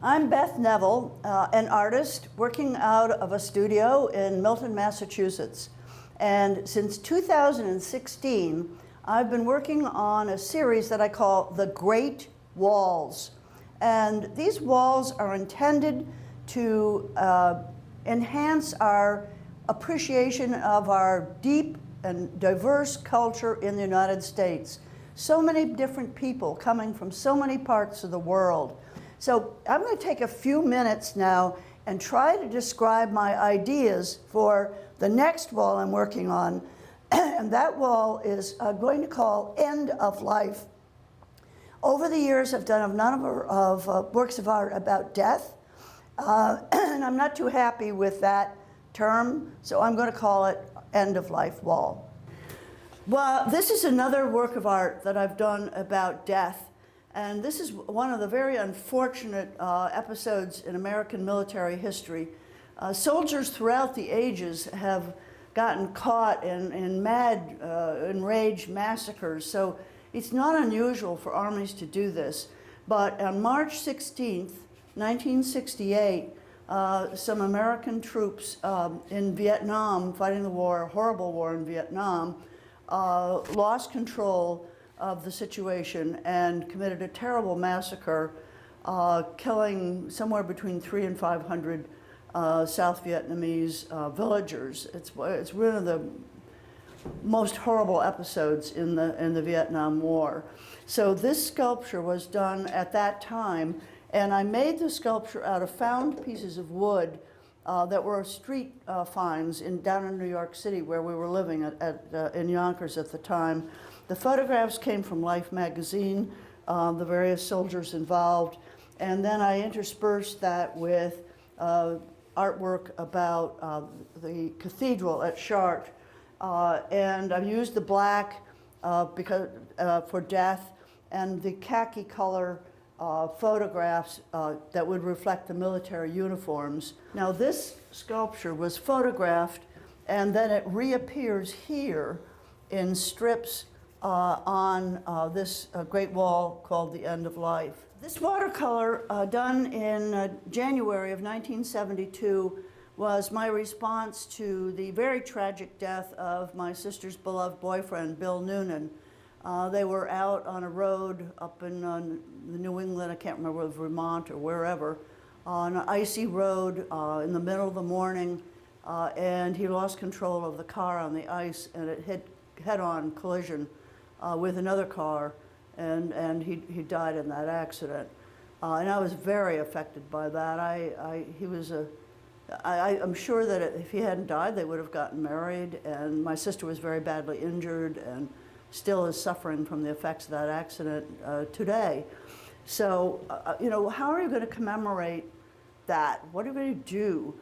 I'm Beth Neville, an artist working out of a studio in Milton, Massachusetts. And since 2016, I've been working on a series that I call The Great Walls. And these walls are intended to enhance our appreciation of our deep and diverse culture in the United States. So many different people coming from so many parts of the world. So I'm going to take a few minutes now and try to describe my ideas for the next wall I'm working on. And that wall is going to call End of Life. Over the years, I've done a number of works of art about death. And I'm not too happy with that term, so I'm going to call it End of Life Wall. Well, this is another work of art that I've done about death. And this is one of the very unfortunate episodes in American military history. Soldiers throughout the ages have gotten caught in mad, enraged massacres. So it's not unusual for armies to do this. But on March 16th, 1968, some American troops in Vietnam, fighting the war, a horrible war in Vietnam, lost control of the situation and committed a terrible massacre, killing somewhere between 300 and 500 South Vietnamese villagers. It's one of the most horrible episodes in the Vietnam War. So this sculpture was done at that time, and I made the sculpture out of found pieces of wood that were street finds down in New York City, where we were living in Yonkers at the time. The photographs came from Life magazine, the various soldiers involved, and then I interspersed that with artwork about the cathedral at Chartres. And I've used the black for death, and the khaki color photographs that would reflect the military uniforms. Now this sculpture was photographed, and then it reappears here in strips on this great wall called The End of Life. This watercolor done in January of 1972 was my response to the very tragic death of my sister's beloved boyfriend, Bill Noonan. They were out on a road up in New England, I can't remember, Vermont or wherever, on an icy road in the middle of the morning, and he lost control of the car on the ice, and it hit head-on collision with another car, and he died in that accident. And I was very affected by that. I'm sure that if he hadn't died, they would have gotten married, and my sister was very badly injured and still is suffering from the effects of that accident today. So, how are you going to commemorate that? What are you going to do?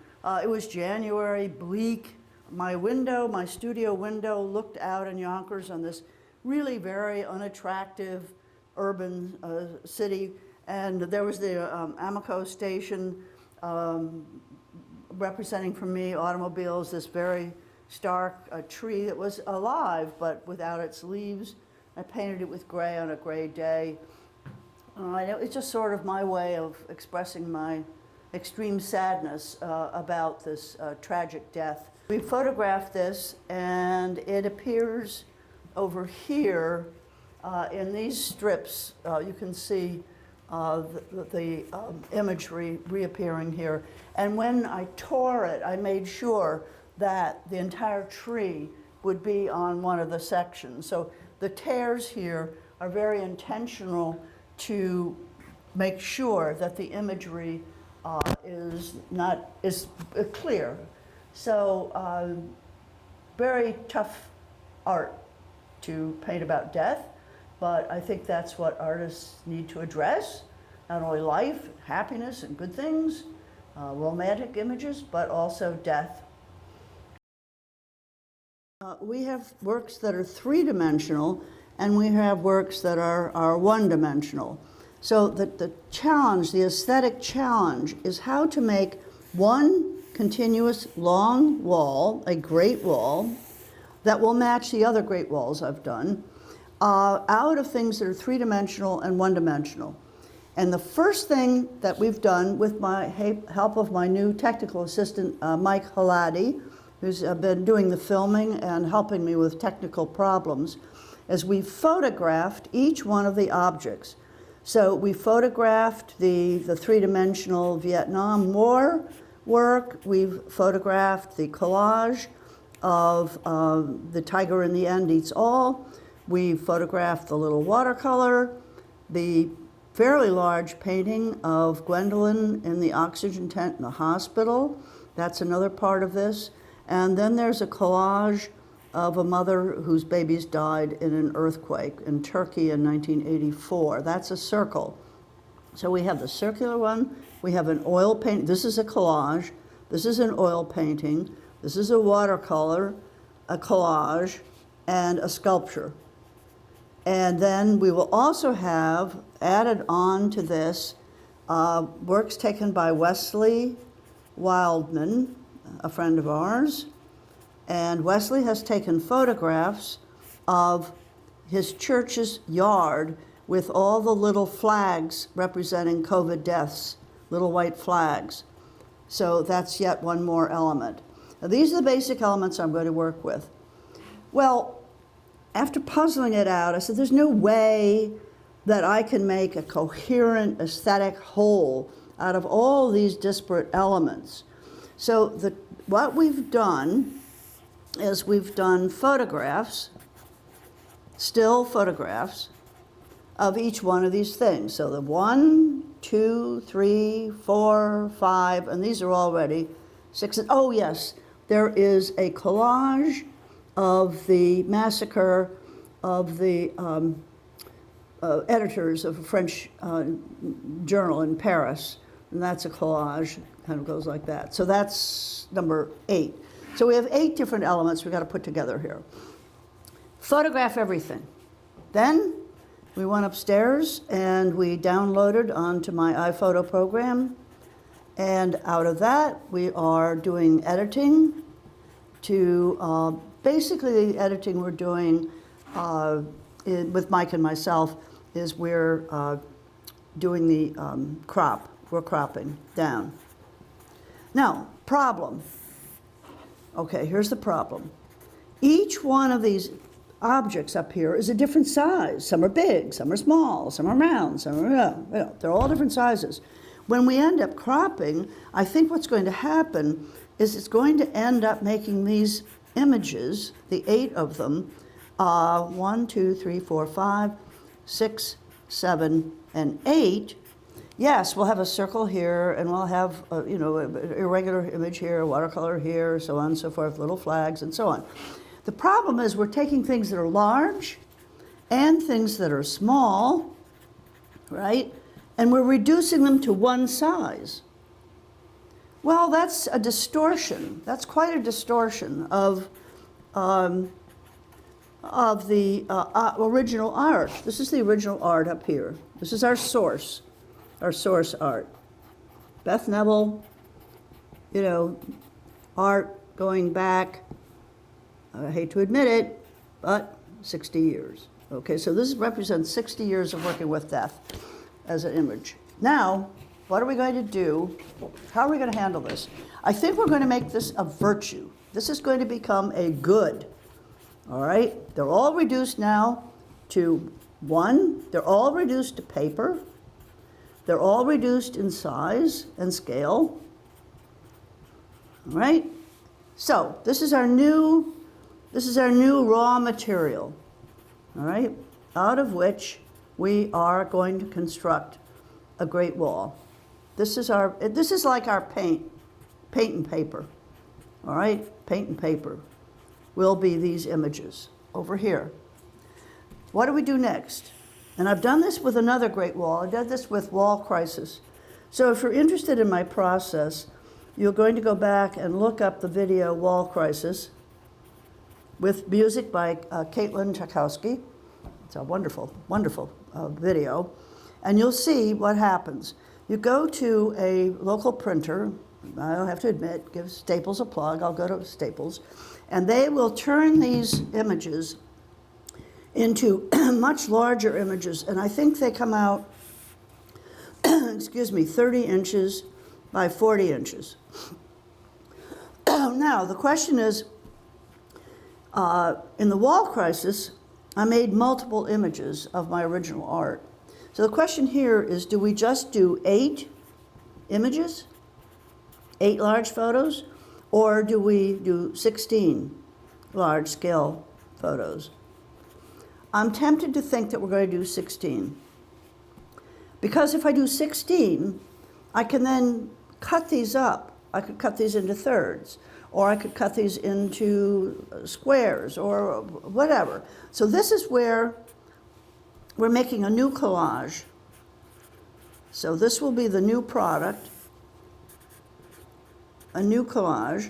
It was January, bleak. My studio window looked out in Yonkers on this really very unattractive urban city, and there was the Amoco station representing for me automobiles, this very stark tree that was alive but without its leaves. I painted it with gray on a gray day. It's just sort of my way of expressing my extreme sadness about this tragic death. We photographed this, and it appears over here in these strips. You can see the imagery reappearing here. And when I tore it, I made sure that the entire tree would be on one of the sections. So the tears here are very intentional to make sure that the imagery is clear. So very tough art to paint about death, but I think that's what artists need to address, not only life, happiness, and good things, romantic images, but also death. We have works that are three-dimensional, and we have works that are one-dimensional. So the challenge, the aesthetic challenge, is how to make one continuous long wall, a great wall, that will match the other great walls I've done, out of things that are three-dimensional and one-dimensional. And the first thing that we've done with my help of my new technical assistant, Mike Haladi, who's been doing the filming and helping me with technical problems, is we photographed each one of the objects. So we photographed the three-dimensional Vietnam War work. We've photographed the collage of The Tiger in the End Eats All. We photographed the little watercolor, the fairly large painting of Gwendolyn in the oxygen tent in the hospital. That's another part of this. And then there's a collage of a mother whose babies died in an earthquake in Turkey in 1984. That's a circle. So we have the circular one, we have an oil paint, this is a collage, this is an oil painting, this is a watercolor, a collage, and a sculpture. And then we will also have added on to this works taken by Wesley Wildman, a friend of ours. And Wesley has taken photographs of his church's yard with all the little flags representing COVID deaths, little white flags. So that's yet one more element. Now, these are the basic elements I'm going to work with. Well, after puzzling it out, I said, there's no way that I can make a coherent aesthetic whole out of all these disparate elements. So what we've done is we've done photographs, still photographs, of each one of these things. So the 1, 2, 3, 4, 5, and these are already 6. Oh yes, there is a collage of the massacre of the editors of a French journal in Paris, and that's a collage, kind of goes like that. So that's number 8. So we have 8 different elements we've got to put together here. Photograph everything. Then we went upstairs and we downloaded onto my iPhoto program, and out of that we are doing editing to, basically the editing we're doing with Mike and myself is we're doing the crop, we're cropping down. Now, problem. Okay, here's the problem. Each one of these objects up here is a different size. Some are big, some are small, some are round, some are, they're all different sizes. When we end up cropping, I think what's going to happen is it's going to end up making these images, the 8 of them, 1, 2, 3, 4, 5, 6, 7, and 8. Yes, we'll have a circle here, and we'll have an irregular image here, a watercolor here, so on and so forth, little flags, and so on. The problem is we're taking things that are large and things that are small, right? And we're reducing them to one size. Well, that's a distortion. That's quite a distortion of the original art. This is the original art up here. This is our source art. Beth Neville, art going back, I hate to admit it, but 60 years. Okay, so this represents 60 years of working with death as an image. Now, what are we going to do? How are we going to handle this? I think we're going to make this a virtue. This is going to become a good. All right? They're all reduced now to 1. They're all reduced to paper. They're all reduced in size and scale. All right? So this is our new raw material. All right? Out of which we are going to construct a great wall. This is like our paint and paper. All right? Paint and paper will be these images over here. What do we do next? And I've done this with another great wall. I did this with Wall Crisis. So if you're interested in my process, you're going to go back and look up the video Wall Crisis with music by Caitlin Tchaikovsky. It's a wonderful, wonderful video. And you'll see what happens. You go to a local printer, I'll have to admit, give Staples a plug, I'll go to Staples, and they will turn these images into much larger images, and I think they come out excuse me, 30 inches by 40 inches. Now, the question is, in the wall crisis, I made multiple images of my original art. So the question here is, do we just do 8 images, 8 large photos, or do we do 16 large-scale photos? I'm tempted to think that we're going to do 16. Because if I do 16, I can then cut these up. I could cut these into thirds, or I could cut these into squares, or whatever. So this is where we're making a new collage. So this will be the new product, a new collage.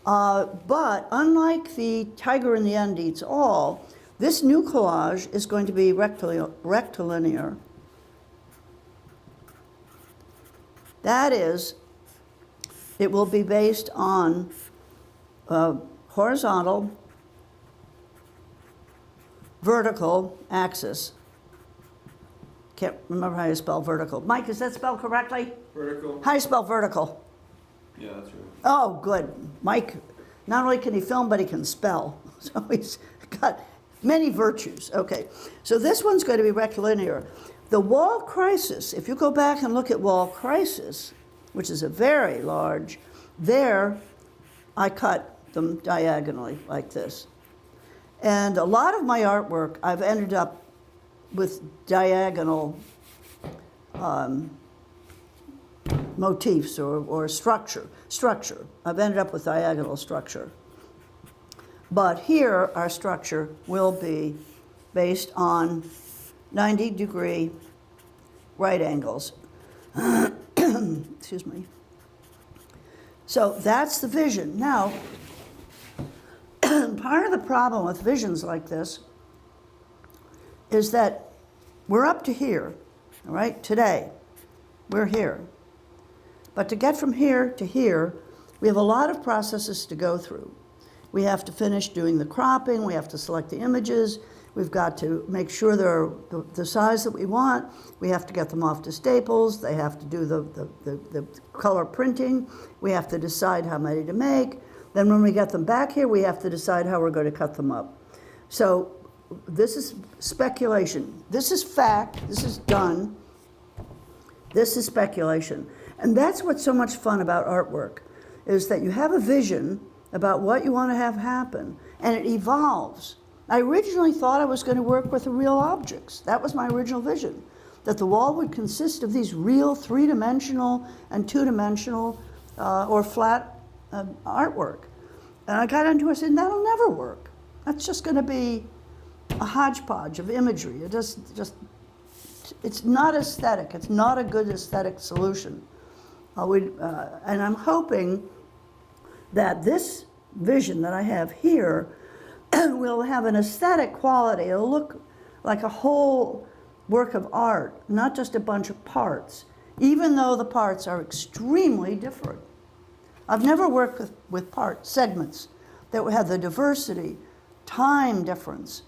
But unlike the Tiger in the End Eats All, this new collage is going to be rectilinear. That is, it will be based on horizontal, vertical axis. Can't remember how you spell vertical. Mike, is that spelled correctly? Vertical. How do you spell vertical? Yeah, that's right. Oh, good. Mike, not only can he film, but he can spell. So he's got many virtues. Okay, so this one's going to be rectilinear. The wall crisis, if you go back and look at wall crisis, which is a very large, there I cut them diagonally like this. And a lot of my artwork, I've ended up with diagonal motifs or structure. I've ended up with diagonal structure. But here, our structure will be based on 90-degree right angles. Excuse me. So that's the vision. Now, part of the problem with visions like this is that we're up to here, all right? Today, we're here. But to get from here to here, we have a lot of processes to go through. We have to finish doing the cropping, we have to select the images, we've got to make sure they're the size that we want, we have to get them off to Staples, they have to do the color printing, we have to decide how many to make, then when we get them back here, we have to decide how we're going to cut them up. So this is speculation. This is fact, this is done, this is speculation. And that's what's so much fun about artwork, is that you have a vision about what you want to have happen, and it evolves. I originally thought I was going to work with real objects. That was my original vision, that the wall would consist of these real 3-dimensional and 2-dimensional or flat artwork. And I got into it and said, that'll never work. That's just going to be a hodgepodge of imagery. It it's not aesthetic. It's not a good aesthetic solution. And I'm hoping that this vision that I have here will have an aesthetic quality. It'll look like a whole work of art, not just a bunch of parts, even though the parts are extremely different. I've never worked with part segments that have the diversity, time difference,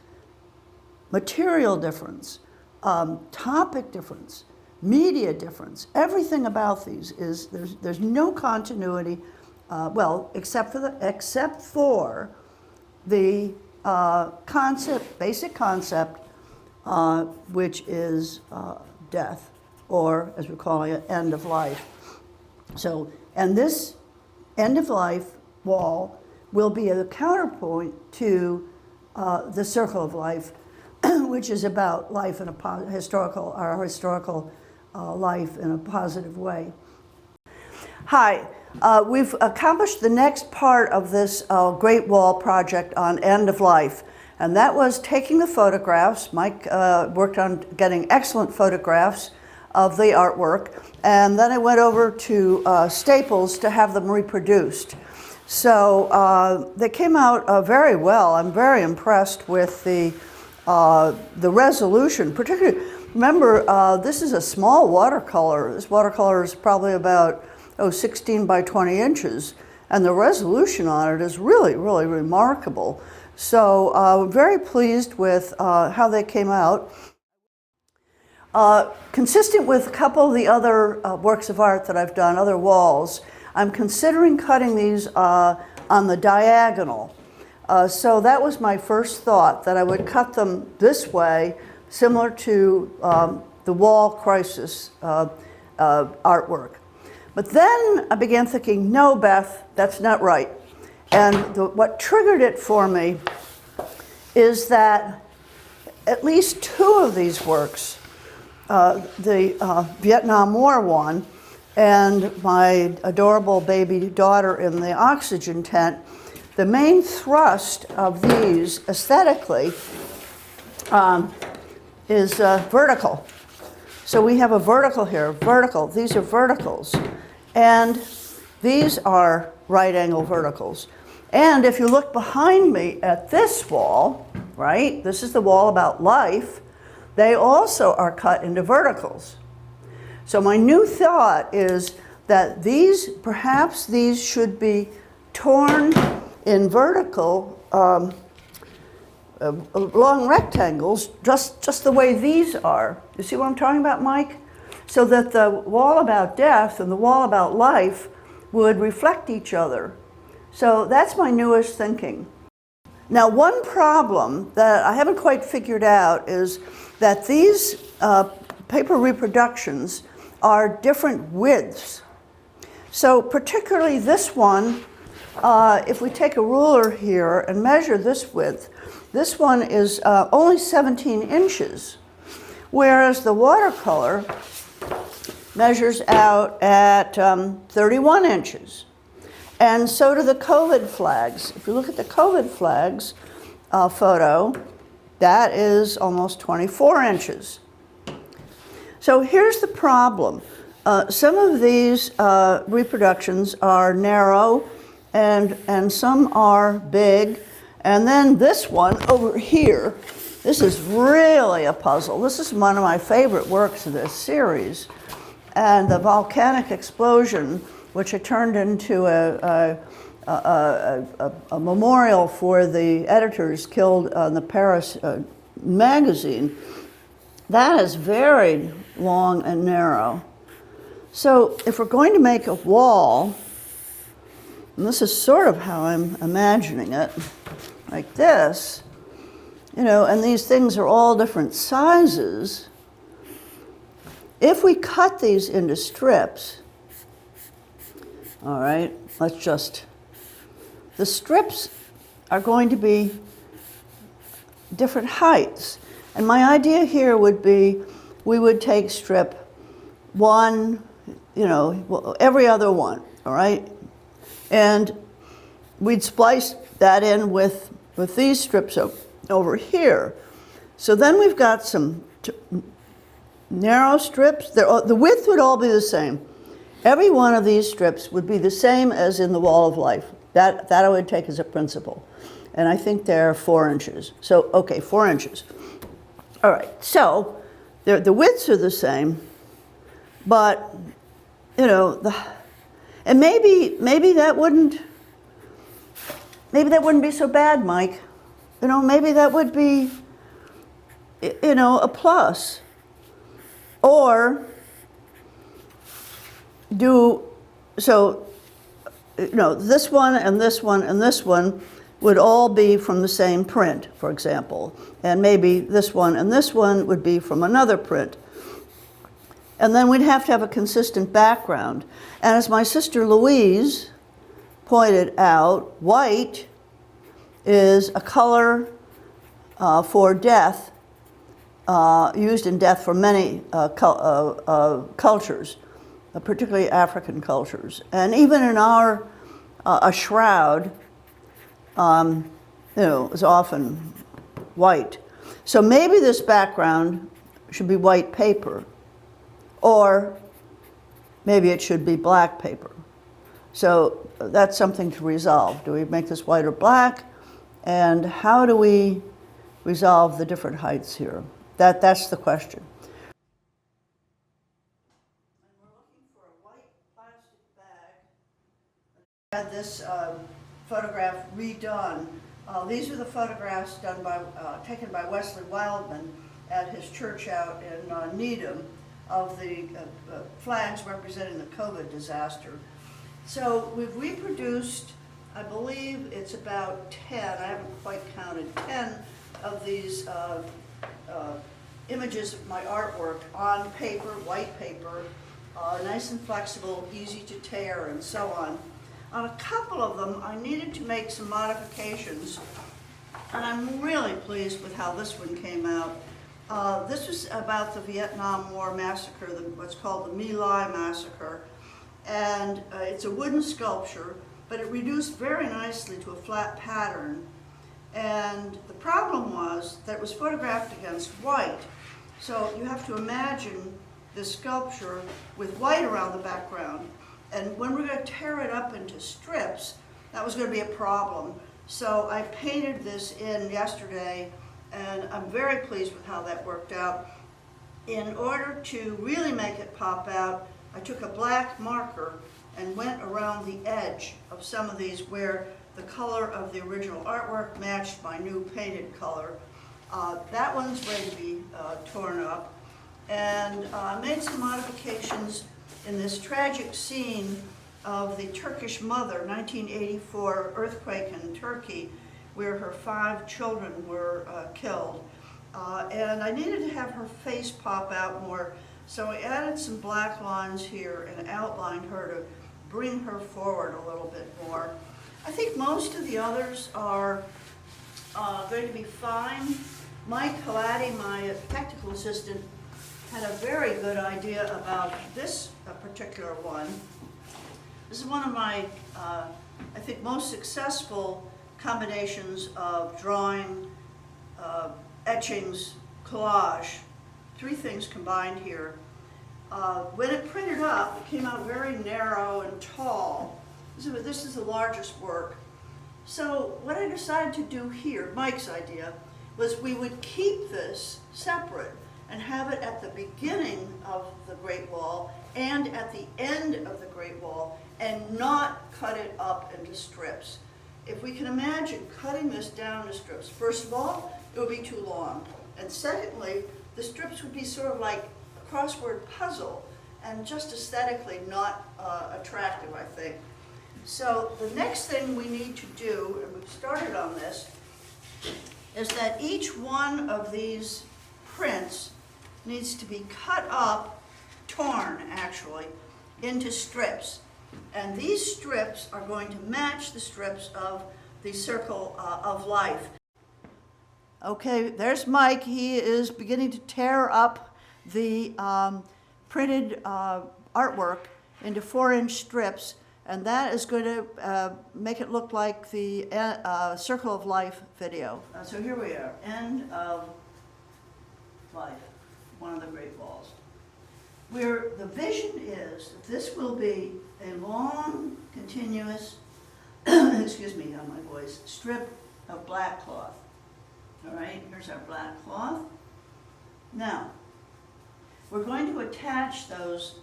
material difference, topic difference, media difference. Everything about these is there's no continuity. Except for the basic concept, which is death, or as we're calling it, end of life. So, and this end of life wall will be a counterpoint to the circle of life, which is about life in our historical life in a positive way. Hi. We've accomplished the next part of this Great Wall project on end of life, and that was taking the photographs. Mike worked on getting excellent photographs of the artwork, and then I went over to Staples to have them reproduced. So they came out very well. I'm very impressed with the resolution, particularly. Remember, this is a small watercolor. This watercolor is probably about 16 by 20 inches, and the resolution on it is really, really remarkable. So I'm very pleased with how they came out. Consistent with a couple of the other works of art that I've done, other walls, I'm considering cutting these on the diagonal. So that was my first thought, that I would cut them this way, similar to the wall crisis artwork. But then I began thinking, no, Beth, that's not right. And what triggered it for me is that at least two of these works, the Vietnam War one and my adorable baby daughter in the oxygen tent, the main thrust of these aesthetically is vertical. So we have a vertical here, vertical. These are verticals. And these are right angle verticals. And if you look behind me at this wall, right, this is the wall about life, they also are cut into verticals. So my new thought is that these, perhaps these should be torn in vertical long rectangles, just the way these are. You see what I'm talking about, Mike? So that the wall about death and the wall about life would reflect each other. So that's my newest thinking. Now, one problem that I haven't quite figured out is that these paper reproductions are different widths. So particularly this one, if we take a ruler here and measure this width, this one is only 17 inches, whereas the watercolor measures out at 31 inches. And so do the COVID flags. If you look at the COVID flags photo, that is almost 24 inches. So here's the problem. Some of these reproductions are narrow and some are big. And then this one over here, this is really a puzzle. This is one of my favorite works of this series. And the volcanic explosion, which I turned into a memorial for the editors killed in the Paris magazine, that is very long and narrow. So if we're going to make a wall, and this is sort of how I'm imagining it, like this, you know, and these things are all different sizes. If we cut these into strips, all right, the strips are going to be different heights. And my idea here would be we would take strip one, you know, every other one, all right? And we'd splice that in with these strips over here. So then we've got some narrow strips. The width would all be the same. Every one of these strips would be the same as in the wall of life. That I would take as a principle. And I think they're 4 inches. So, okay, 4 inches. All right, so the widths are the same, but, you know, and maybe that wouldn't be so bad, Mike. You know, maybe that would be, you know, a plus. Or so, you know, this one and this one and this one would all be from the same print, for example. And maybe this one and this one would be from another print. And then we'd have to have a consistent background. And as my sister Louise pointed out, white is a color for death, used in death for many cultures, particularly African cultures. And even in our, a shroud, you know, is often white. So maybe this background should be white paper, or maybe it should be black paper. So that's something to resolve. Do we make this white or black? And how do we resolve the different heights here? That's the question. And we're looking for a white plastic bag. I had this photograph redone. These are the photographs taken by Wesley Wildman, at his church out in Needham of the flags representing the COVID disaster. So we've reproduced, I believe it's about 10, I haven't quite counted, 10 of these images of my artwork on paper, white paper, nice and flexible, easy to tear, and so on. On a couple of them, I needed to make some modifications, and I'm really pleased with how this one came out. This was about the Vietnam War massacre, what's called the My Lai massacre, and it's a wooden sculpture, but it reduced very nicely to a flat pattern. And the problem was that it was photographed against white, so you have to imagine this sculpture with white around the background. And when we're going to tear it up into strips, that was going to be a problem. So I painted this in yesterday, and I'm very pleased with how that worked out. In order to really make it pop out, I took a black marker and went around the edge of some of these where the color of the original artwork matched my new painted color. That one's ready to be torn up. And I made some modifications in this tragic scene of the Turkish mother, 1984 earthquake in Turkey, where her 5 children were killed. And I needed to have her face pop out more, so I added some black lines here and outlined her to bring her forward a little bit more. I think most of the others are going to be fine. Mike Halati, my technical assistant, had a very good idea about this particular one. This is one of my, I think, most successful combinations of drawing, etchings, collage, 3 things combined here. When it printed up, it came out very narrow and tall. This is the largest work. So what I decided to do here, Mike's idea, was we would keep this separate and have it at the beginning of the Great Wall and at the end of the Great Wall, and not cut it up into strips. If we can imagine cutting this down to strips, first of all, it would be too long. And secondly, the strips would be sort of like a crossword puzzle and just aesthetically not attractive, I think. So the next thing we need to do, and we've started on this, is that each one of these prints needs to be cut up, torn actually, into strips. And these strips are going to match the strips of the Circle of Life. Okay, there's Mike. He is beginning to tear up the printed artwork into 4-inch strips, and that is going to make it look like the Circle of Life video. So here we are, End of Life, one of the Great Walls. Where the vision is that this will be a long, continuous, excuse me on my voice, strip of black cloth. All right, here's our black cloth. Now, we're going to attach those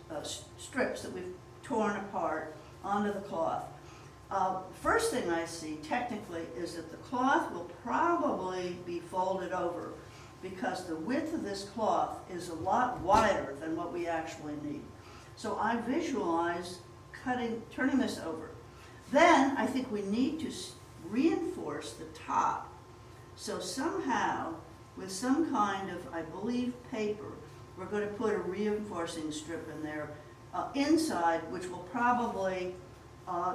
strips that we've torn apart onto the cloth. First thing I see, technically, is that the cloth will probably be folded over, because the width of this cloth is a lot wider than what we actually need. So I visualize turning this over. Then I think we need to reinforce the top. So somehow, with some kind of, I believe, paper, we're going to put a reinforcing strip in there inside, which will probably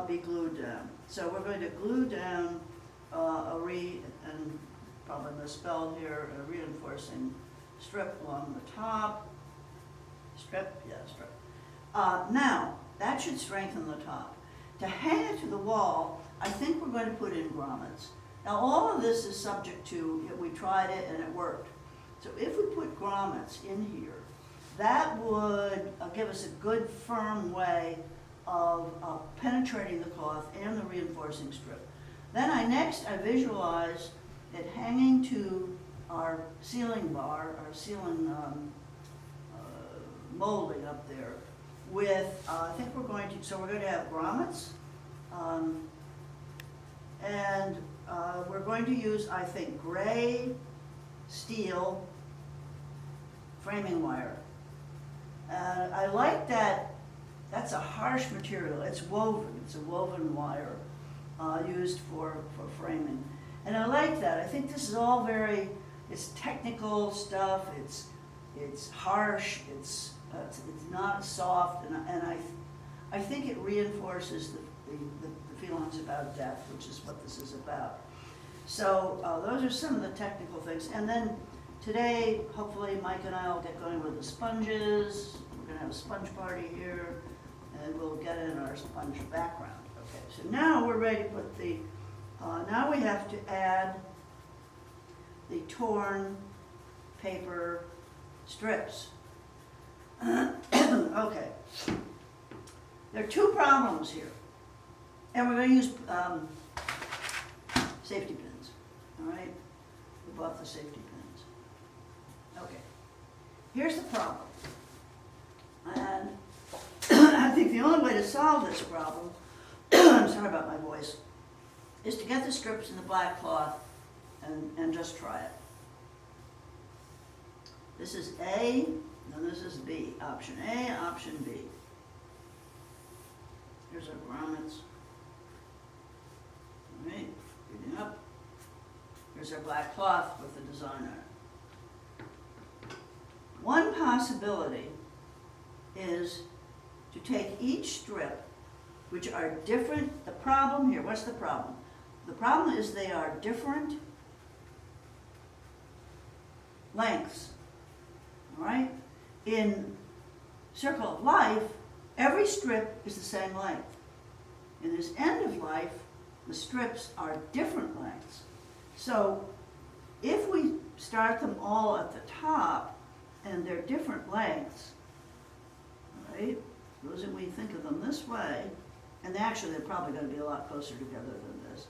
be glued down. So we're going to glue down and probably misspelled here, a reinforcing strip along the top. Strip. Now, that should strengthen the top. To hang it to the wall, I think we're going to put in grommets. Now, all of this is subject to, we tried it and it worked. So if we put grommets in here, that would give us a good firm way of penetrating the cloth and the reinforcing strip. Then I visualize it hanging to our ceiling bar, our ceiling molding up there with, I think we're going to have grommets, and we're going to use, I think, gray steel framing wire. And I like that. That's a harsh material. It's woven. It's a woven wire used for framing. And I like that. I think this is all it's technical stuff. It's harsh. It's not soft. And I think it reinforces the feelings about death, which is what this is about. So those are some of the technical things. And then today, hopefully, Mike and I will get going with the sponges. We're going to have a sponge party here, and we'll get in our sponge background. Okay, so now we're ready to put now we have to add the torn paper strips. Okay, there are two problems here, and we're going to use safety pins, all right? We bought the safety pins. Okay, here's the problem. And I think the only way to solve this problem, I'm sorry about my voice, is to get the strips in the black cloth and just try it. This is A, and this is B. Option A, option B. Here's our grommets. All right, reading up. Here's our black cloth with the design on it. One possibility is to take each strip, which are different. The problem here, what's the problem? The problem is they are different lengths, all right? In Circle of Life, every strip is the same length. In this End of Life, the strips are different lengths. So if we start them all at the top and they're different lengths, right? Supposing we think of them this way, and actually they're probably going to be a lot closer together than this.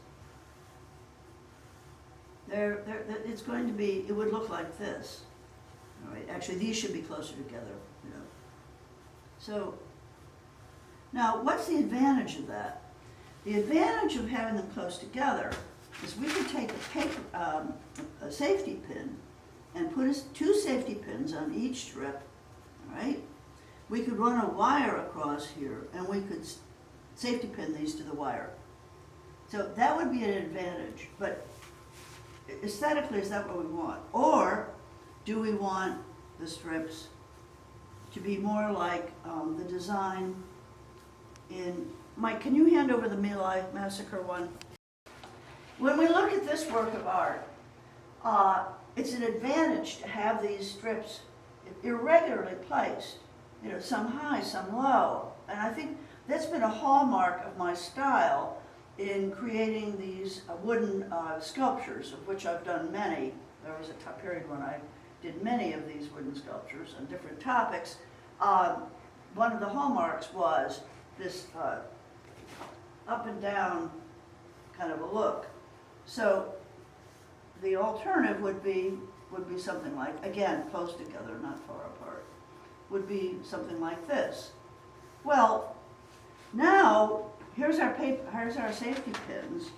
It's going to be, it would look like this. All right, actually these should be closer together, you know. So, now what's the advantage of that? The advantage of having them close together is we could take a safety pin and put two safety pins on each strip, all right? We could run a wire across here and we could safety pin these to the wire. So that would be an advantage, but aesthetically, is that what we want? Or do we want the strips to be more like the design in, Mike, can you hand over the My Lai Massacre one? When we look at this work of art, it's an advantage to have these strips irregularly placed, you know, some high, some low. And I think that's been a hallmark of my style in creating these wooden sculptures, of which I've done many. There was a period when I did many of these wooden sculptures on different topics. One of the hallmarks was this up and down kind of a look. So the alternative would be something like, again, close together, not far apart, would be something like this. Well, now here's our safety pins.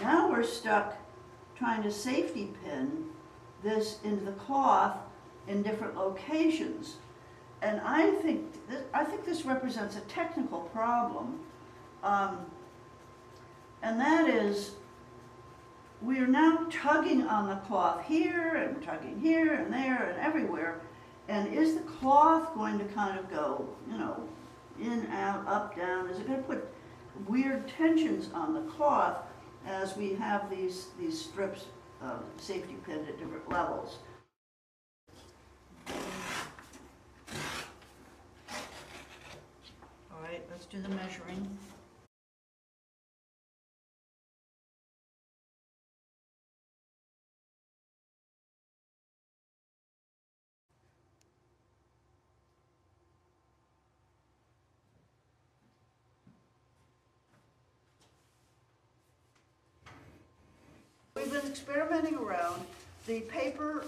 Now we're stuck trying to safety pin this into the cloth in different locations. And I think this represents a technical problem. And that is, we are now tugging on the cloth here and tugging here and there and everywhere. And is the cloth going to kind of go, you know, in, out, up, down? Is it going to put weird tensions on the cloth as we have these strips safety pinned at different levels? All right, let's do the measuring. We've been experimenting around. The paper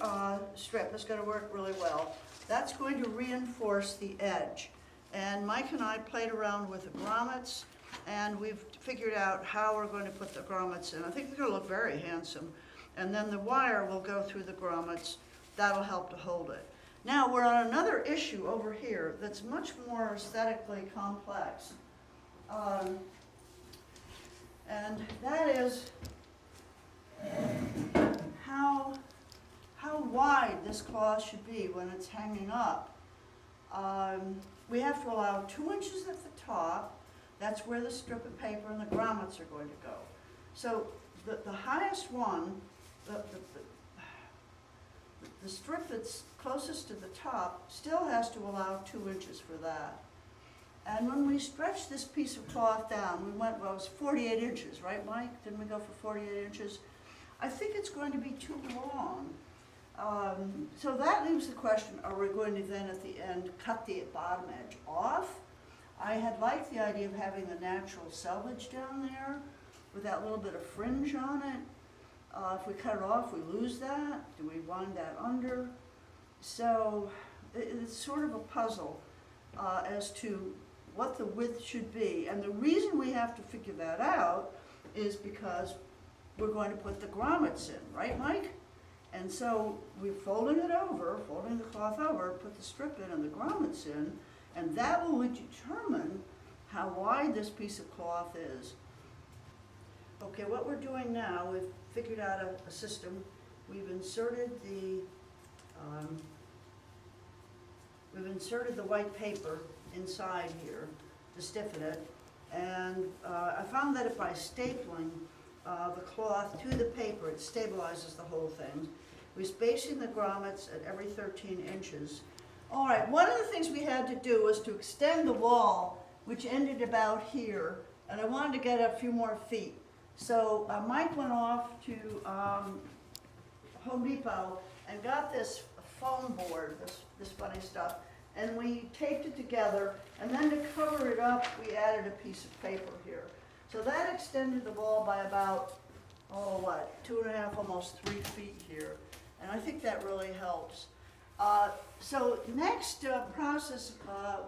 strip is going to work really well. That's going to reinforce the edge. And Mike and I played around with the grommets, and we've figured out how we're going to put the grommets in. I think they're going to look very handsome. And then the wire will go through the grommets. That'll help to hold it. Now we're on another issue over here that's much more aesthetically complex. And that is how wide this cloth should be when it's hanging up. We have to allow 2 inches at the top. That's where the strip of paper and the grommets are going to go. So the highest one, the strip that's closest to the top still has to allow 2 inches for that. And when we stretched this piece of cloth down, we went, well, it was 48 inches, right, Mike? Didn't we go for 48 inches? I think it's going to be too long. So that leaves the question, are we going to then at the end cut the bottom edge off? I had liked the idea of having a natural selvage down there with that little bit of fringe on it. If we cut it off, we lose that. Do we wind that under? So it's sort of a puzzle as to what the width should be. And the reason we have to figure that out is because we're going to put the grommets in, right, Mike? And so we're folding the cloth over, put the strip in and the grommets in, and that will determine how wide this piece of cloth is. Okay, what we're doing now, we've figured out a system. We've inserted the white paper inside here to stiffen it, and I found that if by stapling the cloth to the paper, it stabilizes the whole thing. We're spacing the grommets at every 13 inches. All right, one of the things we had to do was to extend the wall, which ended about here, and I wanted to get a few more feet. So Mike went off to Home Depot and got this foam board, this funny stuff, and we taped it together, and then to cover it up, we added a piece of paper here. So that extended the wall by about, 2.5, almost 3 feet here. And I think that really helps. So next process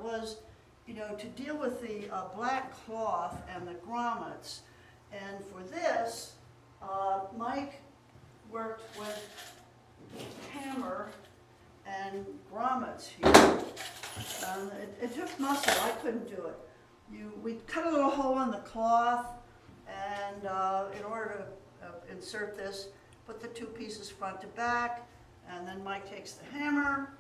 was, to deal with the black cloth and the grommets. And for this, Mike worked with hammer and grommets here. It took muscle, I couldn't do it. We cut a little hole in the cloth, and in order to insert this, put the 2 pieces front to back, and then Mike takes the hammer,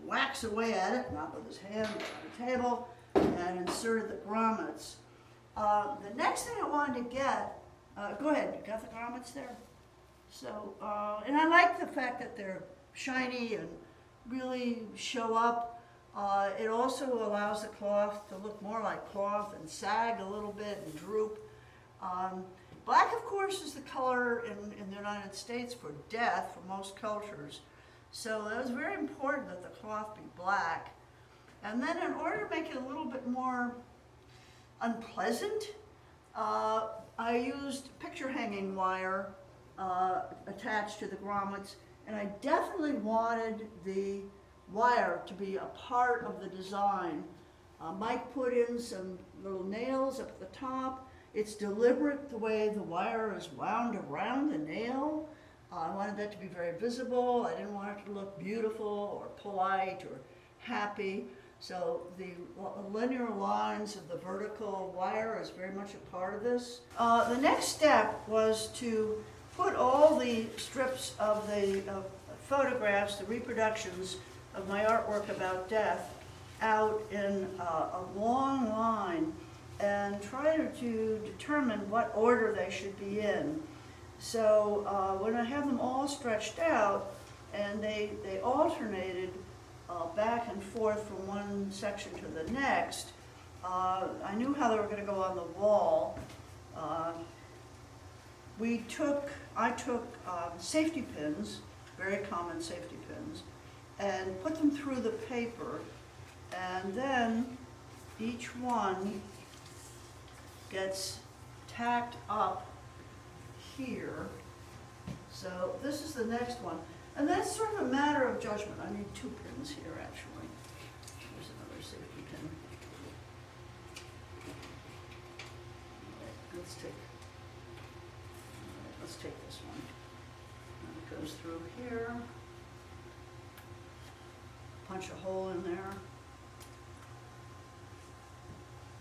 whacks away at it, not with his hand, but on the table, and inserted the grommets. The next thing I wanted to get, go ahead, you got the grommets there? So, and I like the fact that they're shiny and really show up. It also allows the cloth to look more like cloth and sag a little bit and droop. Black, of course, is the color in the United States for death for most cultures. So that was very important that the cloth be black. And then in order to make it a little bit more unpleasant, I used picture hanging wire attached to the grommets, and I definitely wanted the wire to be a part of the design. Mike put in some little nails up at the top. It's deliberate the way the wire is wound around the nail. I wanted that to be very visible. I didn't want it to look beautiful or polite or happy. So the linear lines of the vertical wire is very much a part of this. The next step was to put all the strips of the photographs, the reproductions of my artwork about death, out in a long line and try to determine what order they should be in. So when I have them all stretched out, and they alternated back and forth from one section to the next, I knew how they were going to go on the wall. I took safety pins, very common safety pins, and put them through the paper, and then each one gets tacked up here. So this is the next one. And that's sort of a matter of judgment. I need 2 pins here, actually. Here's another safety pin. All right, let's take this one. And it goes through here. punch a hole in there.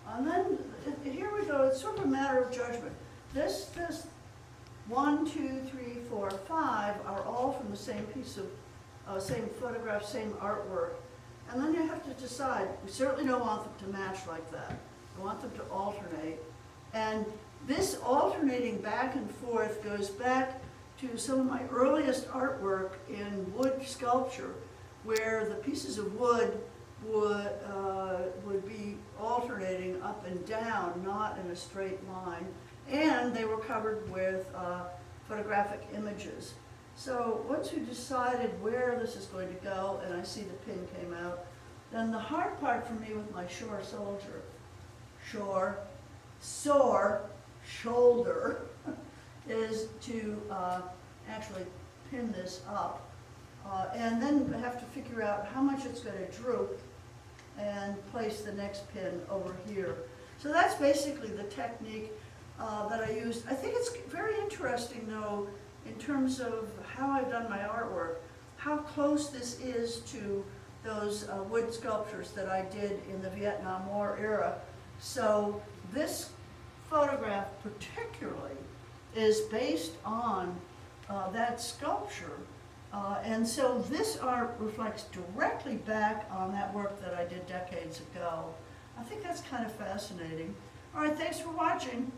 And then here we go, it's sort of a matter of judgment. This 1, 2, 3, 4, 5 are all from the same piece of, same photograph, same artwork. And then you have to decide, we certainly don't want them to match like that. We want them to alternate. And this alternating back and forth goes back to some of my earliest artwork in wood sculpture, where the pieces of wood would be alternating up and down, not in a straight line. And they were covered with photographic images. So once you decided where this is going to go, and I see the pin came out, then the hard part for me with my sore shoulder is to actually pin this up. And then I have to figure out how much it's going to droop and place the next pin over here. So that's basically the technique that I used. I think it's very interesting, though, in terms of how I've done my artwork, how close this is to those wood sculptures that I did in the Vietnam War era. So this photograph particularly is based on that sculpture. And so this art reflects directly back on that work that I did decades ago. I think that's kind of fascinating. All right, thanks for watching.